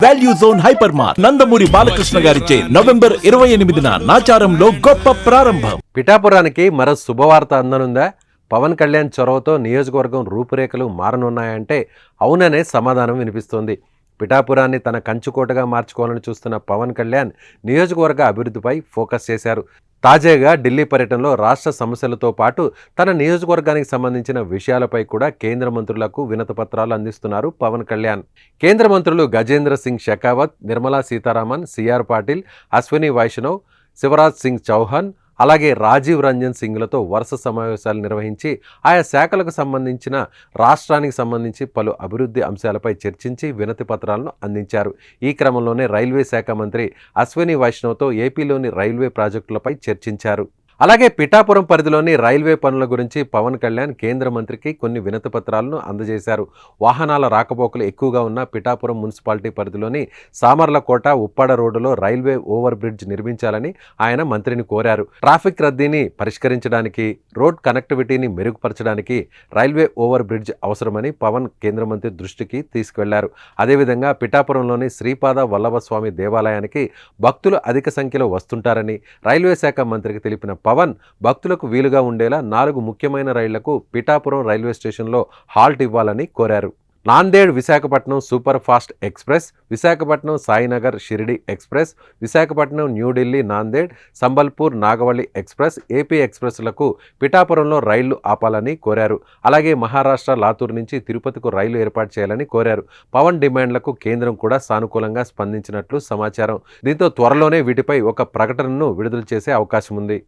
Value Zone Hypermart Nandamuri Balakrishna గారిచే November 28న నాచారంలో గొప్ప ప్రారంభం. పిఠాపురానికి మరో శుభవార్త అందనుందా? పవన్ కళ్యాణ్ చొరవతో నియోజకవర్గం రూపురేఖలు మారనున్నాయంటే అవుననే సమాధానం వినిపిస్తోంది. పిఠాపురాన్ని తన కంచుకోటగా మార్చుకోవాలని చూస్తున్న పవన్ కళ్యాణ్ నియోజకవర్గ అభివృద్ధిపై ఫోకస్ చేశారు. తాజాగా ఢిల్లీ పర్యటనలో రాష్ట్ర సమస్యలతో పాటు తన నియోజకవర్గానికి సంబంధించిన విషయాలపై కూడా కేంద్ర మంత్రులకు వినతిపత్రాలు అందిస్తున్నారు పవన్ కళ్యాణ్. కేంద్ర మంత్రులు గజేంద్ర సింగ్ షెకావత్, నిర్మలా సీతారామన్, సిఆర్ పాటిల్, అశ్విని వైష్ణవ్, శివరాజ్ సింగ్ చౌహాన్, అలాగే రాజీవ్ రంజన్ సింగ్లతో వరుస సమావేశాలు నిర్వహించి ఆయా శాఖలకు సంబంధించిన రాష్ట్రానికి సంబంధించి పలు అభివృద్ధి అంశాలపై చర్చించి వినతి పత్రాలను అందించారు. ఈ క్రమంలోనే రైల్వే శాఖ మంత్రి అశ్విని వైష్ణవ్తో ఏపీలోని రైల్వే ప్రాజెక్టులపై చర్చించారు. అలాగే పిఠాపురం పరిధిలోని రైల్వే పనుల గురించి పవన్ కళ్యాణ్ కేంద్ర మంత్రికి కొన్ని వినతి పత్రాలను అందజేశారు. వాహనాల రాకపోకలు ఎక్కువగా ఉన్న పిఠాపురం మున్సిపాలిటీ పరిధిలోని సామర్లకోట, ఉప్పాడ రోడ్డులో రైల్వే ఓవర్ బ్రిడ్జ్ నిర్మించాలని ఆయన మంత్రిని కోరారు. ట్రాఫిక్ రద్దీని పరిష్కరించడానికి, రోడ్ కనెక్టివిటీని మెరుగుపరచడానికి రైల్వే ఓవర్ బ్రిడ్జ్ అవసరమని పవన్ కేంద్ర మంత్రి దృష్టికి తీసుకెళ్లారు. అదేవిధంగా పిఠాపురంలోని శ్రీపాద వల్లభస్వామి దేవాలయానికి భక్తులు అధిక సంఖ్యలో వస్తుంటారని రైల్వే శాఖ మంత్రికి తెలిపిన పవన్ భక్తులకు వీలుగా ఉండేలా 4 ముఖ్యమైన రైళ్లకు పిఠాపురం రైల్వే స్టేషన్లో హాల్ట్ ఇవ్వాలని కోరారు. Nanded Visakhapatnam super fast express, Visakhapatnam Sainagar Shirdi express, Visakhapatnam New Delhi Nanded, Sambalpur Nagavali express, AP ఎక్స్ప్రెస్లకు పిఠాపురంలో రైళ్లు ఆపాలని కోరారు. అలాగే మహారాష్ట్ర లాతూర్ నుంచి తిరుపతికు రైలు ఏర్పాటు చేయాలని కోరారు. పవన్ డిమాండ్లకు కేంద్రం కూడా సానుకూలంగా స్పందించినట్లు సమాచారం. దీంతో త్వరలోనే వీటిపై ఒక ప్రకటనను విడుదల చేసే అవకాశం ఉంది.